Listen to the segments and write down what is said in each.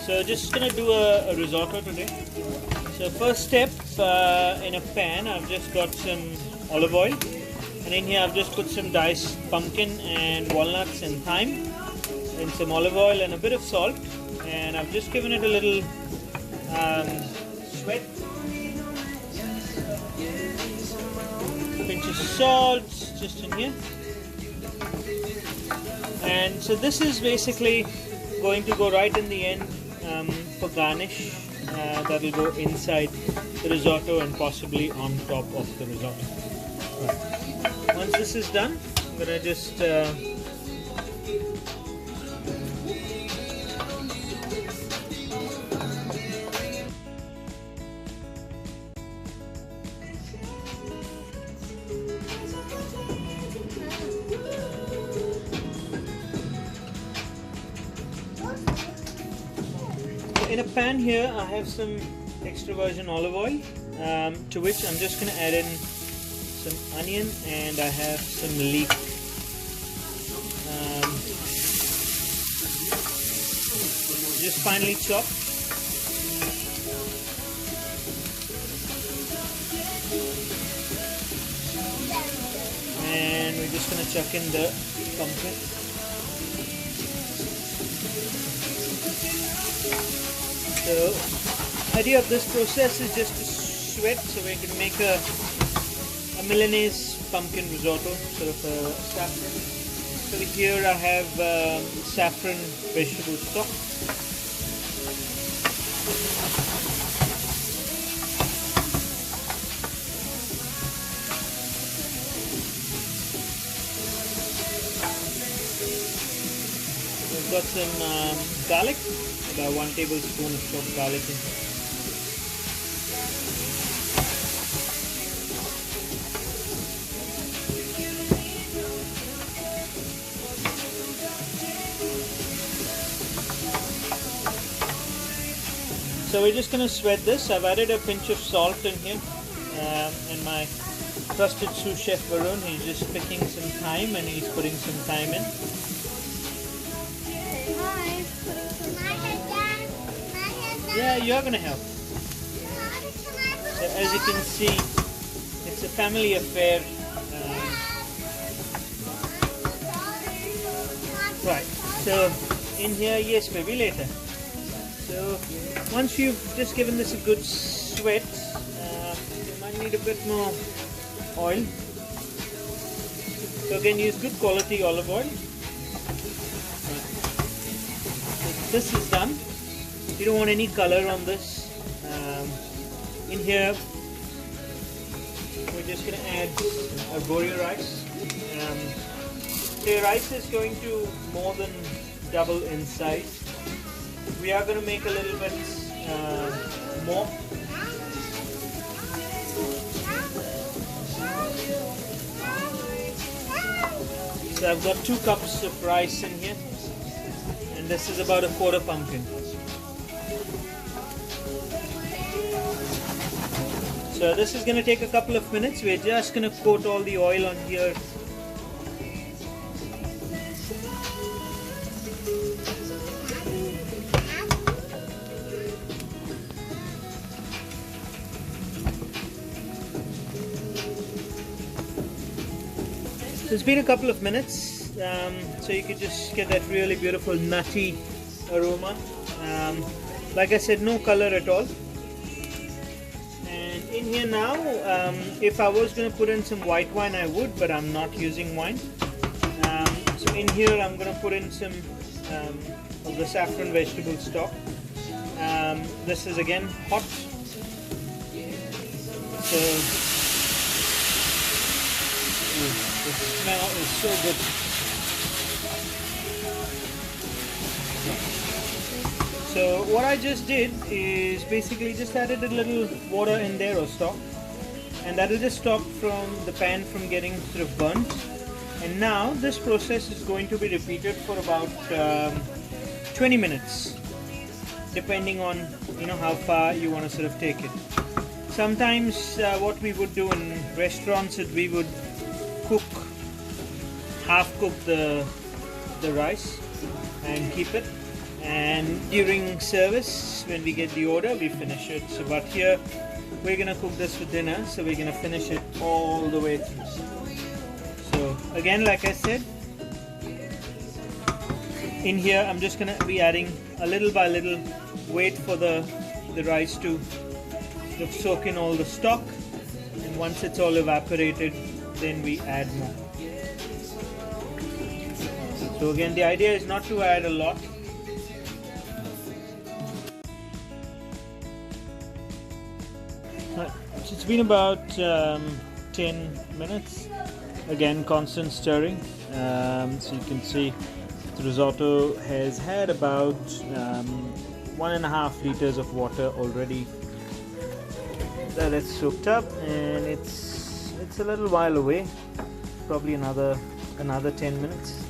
So just gonna do a risotto today. So first step, in a pan I've just got some olive oil, and in here I've just put some diced pumpkin and walnuts and thyme, and some olive oil and a bit of salt, and I've just given it a little sweat. Pinch of salt just in here, and so this is basically going to go right in the end for garnish. That will go inside the risotto and possibly on top of the risotto. Right. Once this is done, I'm gonna just in a pan here I have some extra virgin olive oil, to which I'm just going to add in some onion, and I have some leek. Just finely chopped. And we're just going to chuck in the pumpkin. So, the idea of this process is just to sweat so we can make a Milanese pumpkin risotto, sort of a saffron. So here I have saffron vegetable stock. We've got some garlic. About 1 tablespoon of chopped garlic in. So we're just going to sweat this. I've added a pinch of salt in here, and my trusted sous chef Varun, he's just picking some thyme and he's putting some thyme in. Yeah, you're going to help. So as you can see, it's a family affair. Right, so in here, yes baby, later. So once you've just given this a good sweat, you might need a bit more oil. So again, use good quality olive oil. So this is done. You don't want any color on this. In here, we're just going to add Arborio rice. The rice is going to more than double in size. We are going to make a little bit more. So I've got 2 cups of rice in here, and this is about a quarter pumpkin. So this is going to take a couple of minutes. We're just going to coat all the oil on here. So it's been a couple of minutes, so you could just get that really beautiful nutty aroma. Like I said, no color at all. In here now, if I was going to put in some white wine I would, but I'm not using wine. So in here I'm going to put in some of the saffron vegetable stock. This is again hot. So the smell is so good. So what I just did is basically just added a little water in there, or stock, and that will just stop from the pan from getting sort of burnt. And now this process is going to be repeated for about 20 minutes, depending on how far you want to sort of take it. Sometimes what we would do in restaurants is we would half cook the rice and keep it, and during service, when we get the order, we finish it. So, but here we're gonna cook this for dinner, so we're gonna finish it all the way through. So again, like I said, in here I'm just gonna be adding a little by little. Wait for the rice to soak in all the stock, and once it's all evaporated, then we add more. So again, the idea is not to add a lot. It's been about 10 minutes. Again, constant stirring. So you can see the risotto has had about 1.5 liters of water already that it's soaked up, and it's a little while away, probably another 10 minutes.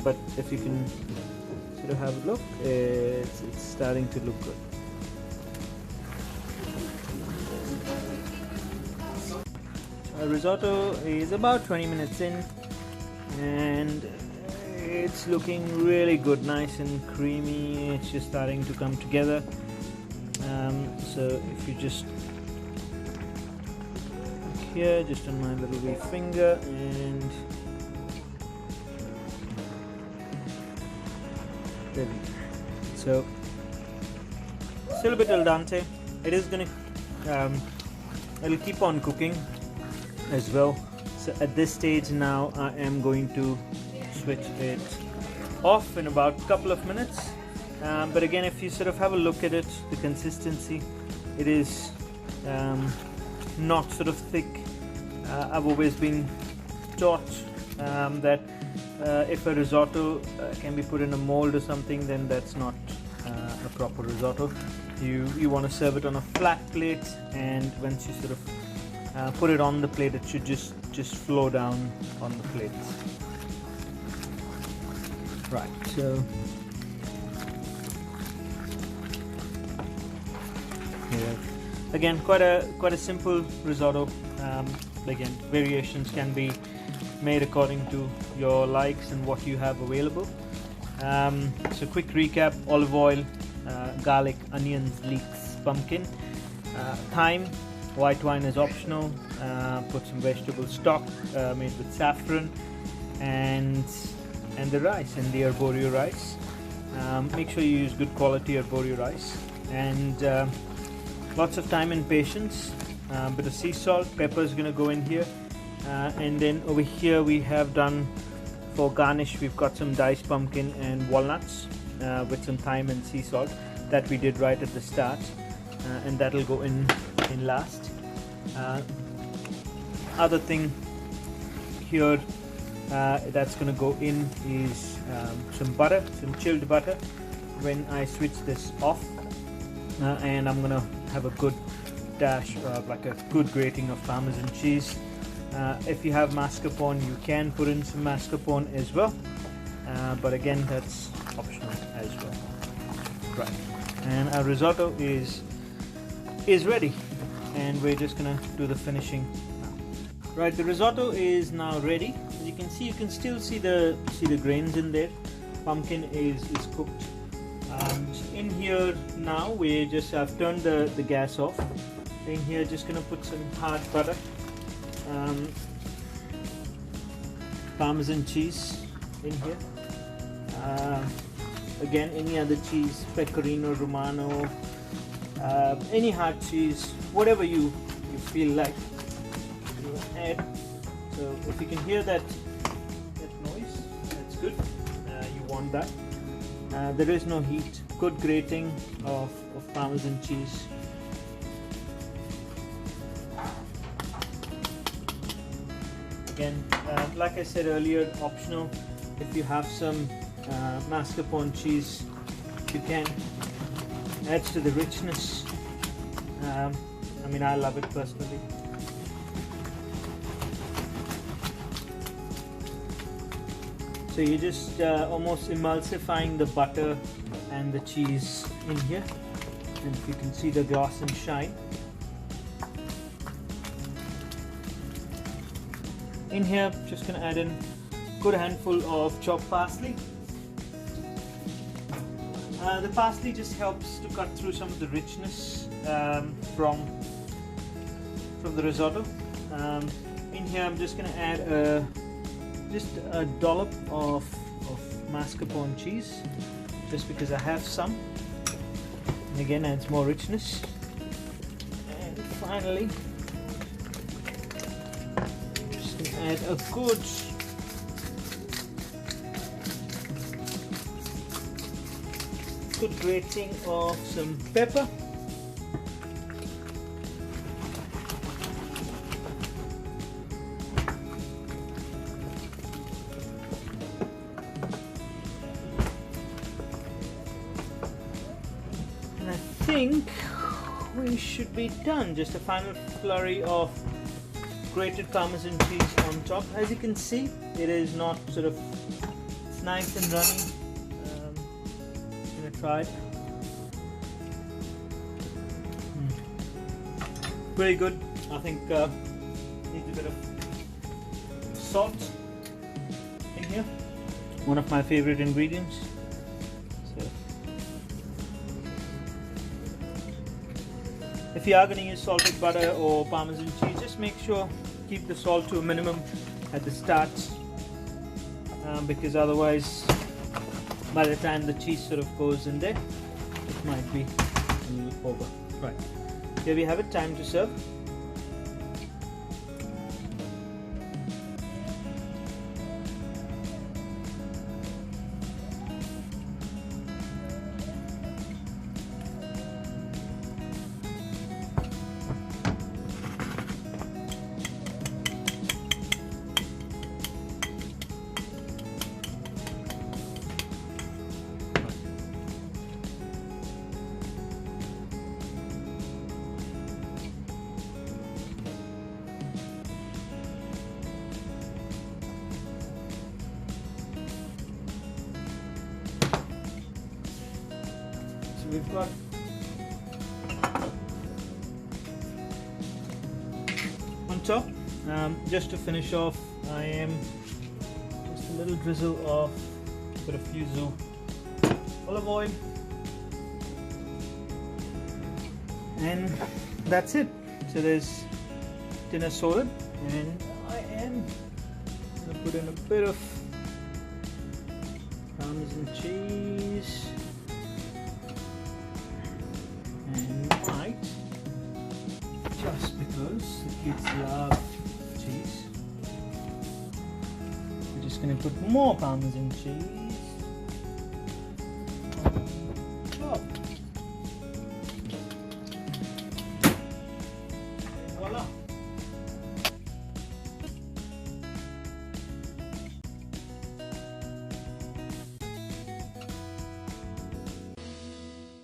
But if you can sort of have a look, it's starting to look good. Risotto is about 20 minutes in, and it's looking really good, nice and creamy. It's just starting to come together. So if you just look here, just on my little wee finger, and there we go. So still a bit al dente. It is gonna it'll keep on cooking as well. So at this stage now, I am going to switch it off in about a couple of minutes. But again, if you sort of have a look at it, the consistency, it is not sort of thick. I've always been taught that if a risotto can be put in a mold or something, then that's not a proper risotto. You want to serve it on a flat plate, and once you sort of put it on the plate, it should just flow down on the plate. Right, so yeah, again, quite a simple risotto. Again, variations can be made according to your likes and what you have available. So quick recap: olive oil, garlic, onions, leeks, pumpkin, thyme. White wine is optional. Put some vegetable stock made with saffron, and the rice, and the Arborio rice. Make sure you use good quality Arborio rice, and lots of time and patience. Bit of sea salt, pepper is going to go in here, and then over here we have done for garnish. We've got some diced pumpkin and walnuts with some thyme and sea salt that we did right at the start, and that'll go in last. Other thing here that's going to go in is some butter, some chilled butter when I switch this off, and I'm going to have a good dash, like a good grating of Parmesan cheese. If you have mascarpone, you can put in some mascarpone as well, but again, that's optional as well. Right, and our risotto is ready, and we're just gonna do the finishing now. Right, the risotto is now ready. As you can see, you can still see the grains in there. Pumpkin is cooked. In here now, I've turned the gas off. In here, just gonna put some hard butter, Parmesan cheese in here. Again, any other cheese, pecorino romano, any hard cheese, whatever you feel like you add. So if you can hear that noise, that's good. You want that. There is no heat. Good grating of Parmesan cheese. Again, like I said earlier, optional. If you have some mascarpone cheese, you can. Adds to the richness. I mean, I love it personally. So you're just almost emulsifying the butter and the cheese in here, and if you can see the gloss and shine. In here, just gonna add in a good handful of chopped parsley. The parsley just helps to cut through some of the richness from the risotto. In here I'm just going to add just a dollop of mascarpone cheese, just because I have some, and again adds more richness. And finally I'm just going to add a good grating of some pepper. And I think we should be done. Just a final flurry of grated Parmesan cheese on top. As you can see, it is not sort of, it's nice and runny. Try it. Very good. I think needs a bit of salt in here. One of my favorite ingredients. So, if you are going to use salted butter or Parmesan cheese, just make sure keep the salt to a minimum at the start, because otherwise, by the time the cheese sort of goes in there, it might be a little over. Right, here we have it, time to serve. We've got on top, just to finish off, I am just a little drizzle of a bit of yuzu olive oil, and that's it. So there's dinner sorted, and I am going to put in a bit of Parmesan cheese. Just because the kids love cheese, we're just going to put more Parmesan cheese.